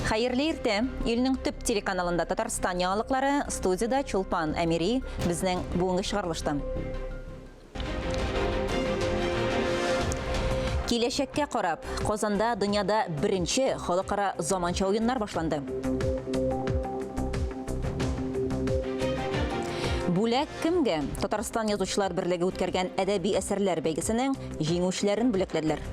Хайырлы ирте, илнең төп телеканалында Татарстан яңалыклары, студияда Чулпан Әмири, безнең бүгенге чыгарылышта. Киләчәккә карап, Казанда дөньяда беренче халыкара заманча уеннар башланды. Бүләк кемгә? Татарстан язучылар берлеге үткәргән әдәби әсәрләр бәйгесенең җиңүчеләрен бүләкләделәр.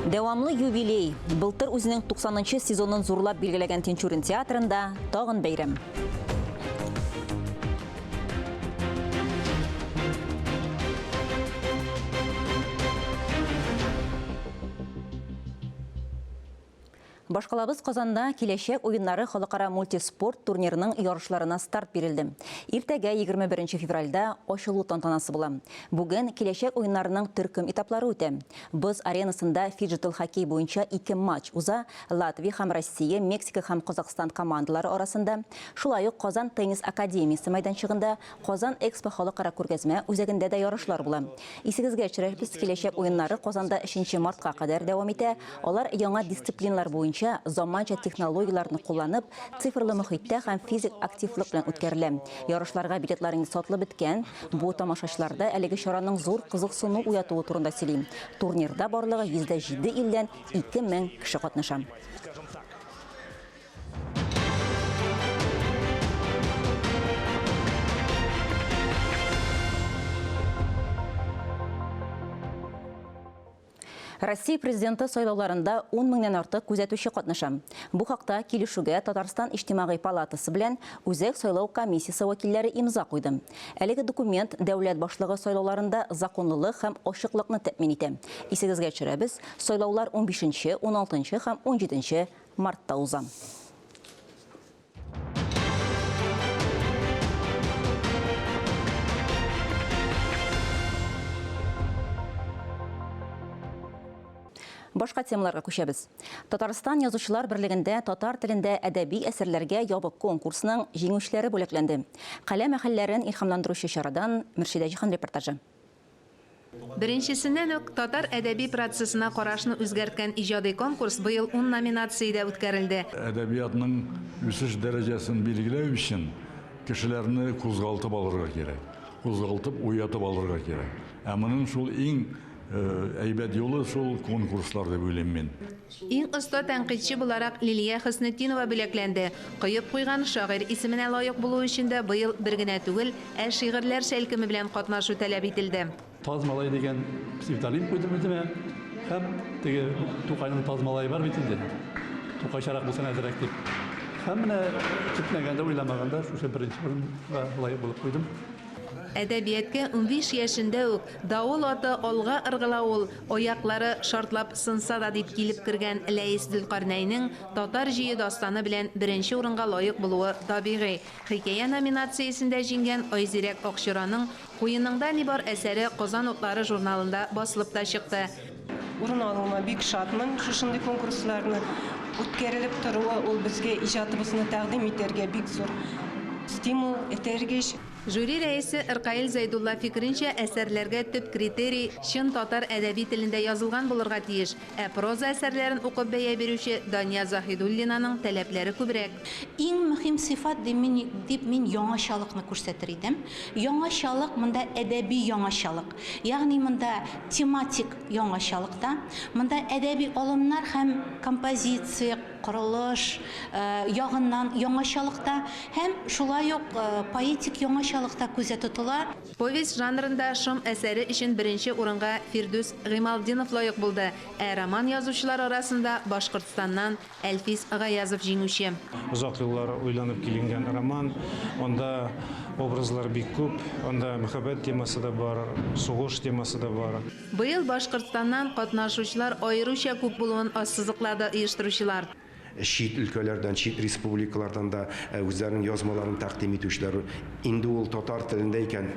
Дәвамлы юбилей. Былтыр үзенең 90-нчы сезонын зурлап билгеләгән Тинчурин театрында тагын бәйрәм. Башкалабыз Казанда киләчәк уеннары халыкара мультиспорт турнирының ярышларына старт бирелде. Иртәгә 21 февральдә ачылу тантанасы була. Бүген киләчәк уеннарының төркем этаплары үтә. Боз аренасында фиджитал хоккей буенча 2 матч уза. Латвия һәм Россия, Мексика һәм Казакстан командалары арасында. Шулай ук Казан теннис академиясе мәйданчыгында Казан Экспо халыкара күргәзмә үзәгендә дә ярышлар була. Исегезгә төшерәбез, киләчәк уеннары Казанда 3 мартка кадәр дәвам итә. Алар яңа дисциплиналар буенча заманча технологияларны кулланып, цифрлы мөхиттә һәм физик активлык белән үткәрелә. Ярышларга билетларны сатылып беткән. Бу тамашачыларда әлеге чараның зур кызыксыну уятуы турында сөйли. Турнирда барлыгы 107 илдән 2000 кеше катнаша. Россия президенты сайлауларында 10 меңнән артык күзәтүче катнаша. Бу хакта килешүгә Татарстан иҗтимагый палатасы белән Үзәк сайлау комиссиясе вәкилләре имза куйды. Әлеге документ дәүләт башлыгы сайлауларында законлылык һәм ачыклыкны тәэмин итә. Исегезгә төшерәбез, сайлаулар 15, 16 һәм 17 мартта уза. Башка темаларга күчәбез. Татарстан язучылар берлегендә татар телендә әдәби әсәрләргә ябык конкурсның җиңүчеләре бүләкләнде. Каләм әһелләрен илһамландыручы чарадан Мөршидә Җихан репортажы. Беренчесеннән үк татар әдәби процессына карашны үзгәрткән иҗади конкурс быел 10 номинациядә үткәрелде. Әдәбиятның үсеш дәрәҗәсен билгеләү өчен кешеләрне кузгалтып алырга кирәк. Кузгалтып, уятып алырга кирәк. Ә моның шул иң әйбәт юлы шул конкурслар дип уйлыйм мин. Иң оста тәнкыйтьче буларак Лилия Хөснетдинова бүләкләнде. Кыйып куйган шагыйрь исеменә лаек булу өчен дә быел бер генә түгел, ә шигырьләр шәлкеме белән катнашу таләп ителде. Таз малай дигән псевдоним куйдым үземә. Һәм теге Тукайның Таз малай бар бит инде. Тукайчарак булсын әзрәк дип. Һәм менә көтмәгәндә, уйламаганда шушы беренче урынга лаек булып куйдым. Әдәбияткә 15 яшендә үк давыл аты алга ыргыла ул, аяклары шартлап сынса да дип килеп кергән Ләис Зөлкарнәйнең татар җые дастаны белән беренче урынга лаек булуы табигый. Хикәя номинациясендә җиңгән Айзирәк Акчураның Куеныңда ни бар әсәре Казан утлары журналында басылып та чыкты. Урын алуыма бик шатмын. Шушындый конкурсларны үткәрелеп торуы ул безгә иҗатыбызны тәкъдим итәргә бик зур стимул, этәргеч. Жюри рәисе Иркаил Зайдулла фикеренчә, әсәрләргә төп критерий чын татар әдәби телендә язылган булырга тиеш, ә проза әсәрләрен укып бәя бирүче Дания Заһидуллинаның таләпләре күбрәк. Иң мөһим сыйфат дип мин яңачалыкны күрсәтер идем. Яңачалык монда әдәби яңачалык. Ягъни монда тематик яңачалыкта, монда әдәби алымнар һәм композиция, курылыш ягыннан яңачалыкта һәм шулай ук поэтик яңачалыкта күзә тотыла. Повесть жанрында шым әсәре өчен беренче урынга Фирдүс Гыймалдинов лаек булды, ә роман язучылар арасында Башкортстаннан Әлфис Гаязов җиңүче. Озак еллар уйланып килгән роман, анда образлар бик күп, анда мәхәббәт темасы да бар, сугыш темасы да бар. Быел Башкортстаннан катнашучылар аеруча күп булуын ассызыклады оештыручылар. Чит өлкәләрдән, чит республикалардан да үзләренең язмаларын тәкъдим итүчеләр инде ул татар телендә икән,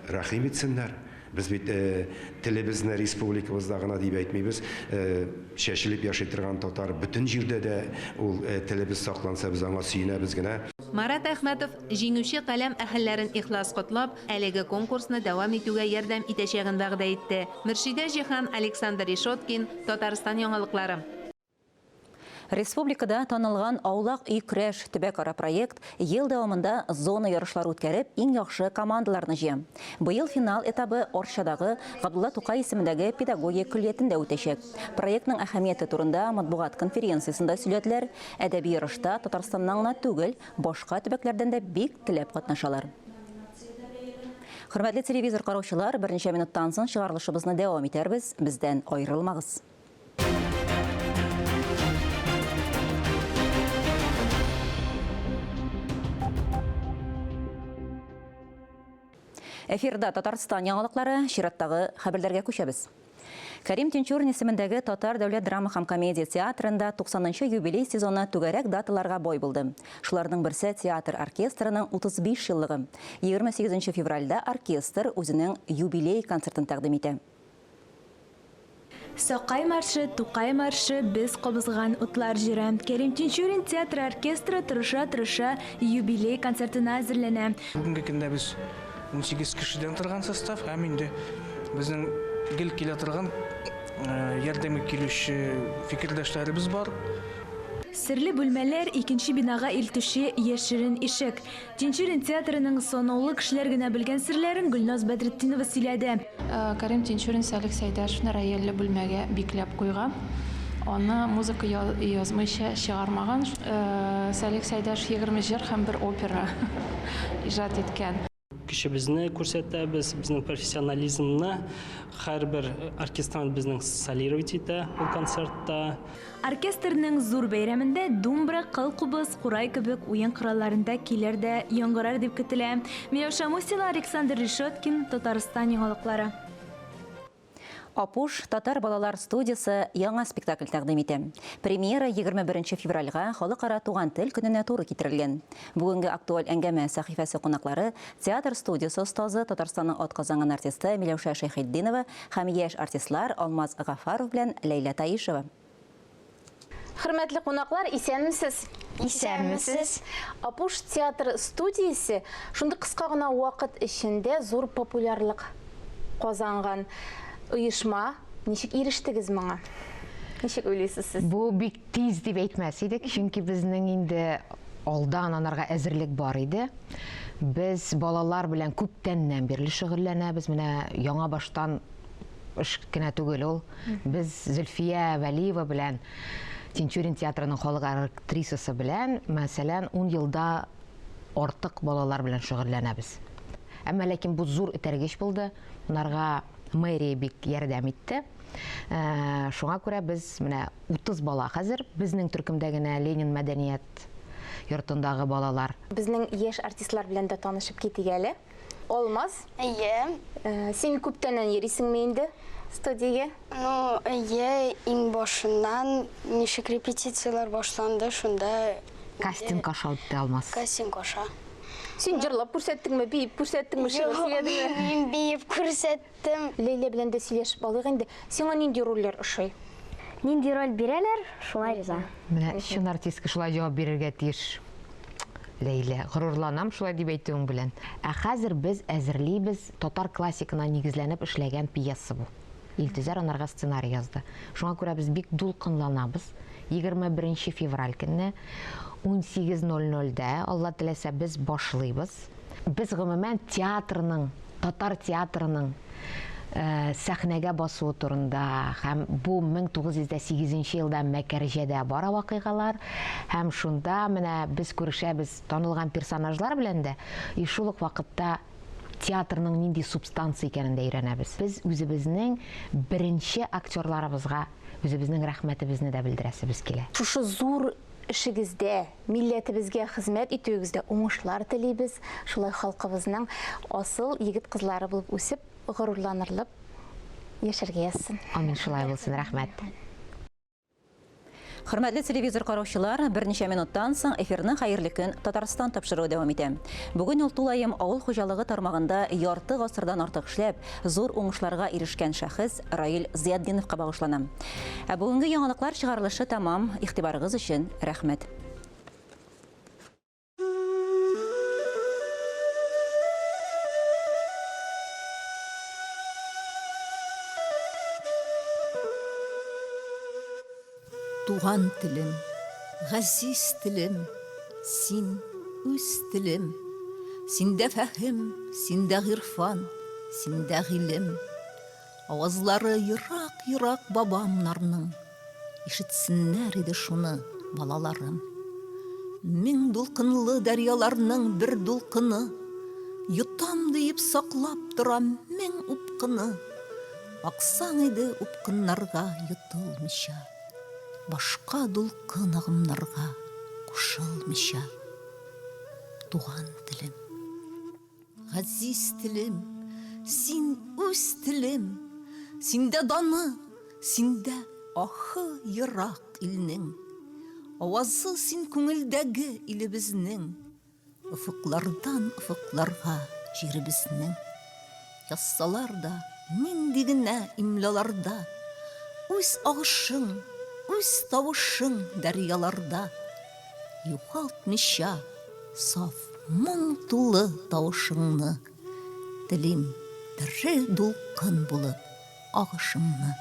рәхим итсеннәр. Без бит телебезне республикабызда гына дип әйтмибез, чәчелеп яши торган татар бөтен җирдә дә ул телебез сакланса, без аңа сөенәбез генә. Марат Әхмәтов җиңүче каләм әһелләрен ихлас котлап, әлеге конкурсны дәвам итүгә ярдәм итәчәген вәгъдә итте. Мөршидә Җиһан, Александр Решоткин, Татарстан яңалыклары. Республикада танылган аулак үй көрәш төбәк-ара проект ел дәвамында зона ярышлары үткәреп, иң яхшы командаларны җыя. Быел финал этабы Орчадагы Габдулла Тукай исемендәге педагогия көллиятендә үтәчәк. Проектның әһәмияте турында матбугат конференциясында сөйләделәр. Әдәби ярышта Татарстаннан гына түгел, башка төбәкләрдән дә бик теләп катнашалар. Хөрмәтле телевизор караучылар, берничә минуттан соң чыгарылышыбызны дәвам итәрбез. Бездән аерылмагыз. Эфирда Татарстан яңалыклары, чираттагы хәбәрләргә күчәбез. Кәрим Тинчурин исемендәге Татар дәүләт драма һәм комедия театрында 90-нчы юбилей сезоны түгәрәк даталарга бой булды. Шуларның берсе театр оркестрының 35 еллыгы. 28 февральдә оркестр үзенең юбилей концертын тәкъдим итә. Сакай маршы, Тукай маршы, без кабызган утлар җыры. Кәрим Тинчурин театр оркестры тырыша юбилей концертына әзерләнә. Бүгенге көндә без 18 кешедән торган состав, һәм инде безнең гел килә торган ярдәмгә килүче фикердәшләребез бар. Серле бүлмәләр, икенче бинага илтүче яшерен ишек. Тинчурин театрының санаулы кешеләр генә белгән серләрен Гөлназ Бәдретдинова сөйләде. Кәрим Тинчурин Сәлих Сәйдәшевне рояльле бүлмәгә бикләп куйган. Аны музыка язмыйча чыгармаган. Сәлих Сәйдәшев 20 җыр һәм бер опера иҗат иткән. Кешебезне күрсәтәбез, безнең профессионализмны, һәрбер оркестрант безнең солировать итә ул концертта. Оркестрның зур бәйрәмендә думбра, кыл-кубыз, курай кебек уен коралларында килер дә яңгырар дип көтелә. Миләүшә Мусина, Александр Решоткин, Татарстан яңалыклары. Апуш Татар балалар студиясы яңа спектакль тәкъдим итә. Премьера 21 февральгә халыкара туган тел көненә туры китерелгән. Бүгенге актуаль әңгәмә сәхифәсе кунаклары театр студиясы остазы Татарстанның атказанган артисты Миләүшә Шәйхетдинова һәм яшь артистлар Алмаз Гафаров белән Ләйлә Таишева. Хөрмәтле кунаклар, исәнмесез? Исәнмесез. Апуш театр студиясе шундый кыска гына вакыт эчендә зур популярлык казанган. Уйышма, ничек ирештегез моңа? Ничек уйлыйсыз сез? Бу бик тиз дип әйтмәс идек, чөнки безнең инде алдан анарга әзерлек бар иде. Без балалар белән күптәннән бирле шөгыльләнәбез. Менә яңа баштан эш кенә түгел ул. Без Зөлфия Вәлиева белән Тинчурин театрының халыкара актрисасы белән, мәсәлән, 10 елда артык балалар белән шөгыльләнәбез. Әмма ләкин бу зур этәргеч булды. Унарга мэрия бик ярдәм итте. Шуңа күрә без менә 30 бала хәзер безнең төркемдә генә Ленин мәдәният йортындагы балалар. Безнең яшь артистлар белән дә танышып китик әле. Алмаз? Әйе. Син күптәннән йөрисеңме инде студиягә? Әйе, иң башыннан ничек репетициялар башланды, шунда кастинг аша үтте Алмаз. Кастинг аша. Син җырлап күрсәттеңме, биеп күрсәттеңме, сөйләдеңме? Мин биеп күрсәттем. Ләйлә белән дә сөйләшеп алыйк инде. Сиңа нинди рольләр ошый? Нинди роль бирәләр, шулай риза. Менә чын артистка шулай җавап бирергә тиеш. Ләйлә, горурланам шулай дип әйтүең белән. Ә хәзер без әзерлибез татар классикына нигезләнеп эшләгән пьеса бу. Илтизар анарга сценарий язды. Шуңа күрә без бик дулкынланабыз. 21 февраль көнне 18:00-дә, Алла теләсә, без башлыйбыз. Без гомумән театрның, татар театрының сәхнәгә басуы турында һәм бу 1908 елда Мәкәрҗәдә бара вакыйгалар һәм шунда менә без күрешәбез танылган персонажлар белән дә, шул ук вакытта театрның нинди субстанция икәнен дә өйрәнәбез. Без үзебезнең беренче актерларыбызга үзебезнең рәхмәтебезне дә белдерәсебез килә. Шушы зур эшегездә, милләтебезгә хезмәт итүегездә уңышлар телибез. Шулай халкыбызның асыл егет кызлары булып үсеп, горурланырлык яшәргә язсын. Амин, шулай булсын, рәхмәт. Хөрмәтле телевизор караучылар, берничә минуттан соң эфирны хәерле көн Татарстан тапшыруы дәвам итә. Бүген ул тулаем авыл хуҗалыгы тармагында ярты гасырдан артык эшләп, зур уңышларга ирешкән шәхес Раил Зиятдиновка багышлана. Бүгенге яңалыклар чыгарылышы тамам, игътибарыгыз өчен рәхмәт. Туган телем, газиз телем, син үз телем. Синдә фәһем, синдә гырфан, синдә гыйлем. Авазлары ерак-ерак бабамнарның, ишетсеннәр иде шуны балаларым. Мең дулкынлы дәрьяларның бер дулкыны, йотам диеп саклап торам мең упкыны. Аксаң иде упкыннарга йотылмыйча, башка дулкын агымнарга кушылмыйча. Туган телем, газиз телем, син үз телем, синдә даны, синдә ахы ерак илнең, авазы син күңелдәге илебезнең, офыклардан офыкларга җиребезнең. Яссалар да, нинди генә имлаларда, үз агышың, үз тавышың дәрьяларда, югалтмыйча саф моң тулы тавышыңны, телим тере дулкын булып агышыңны.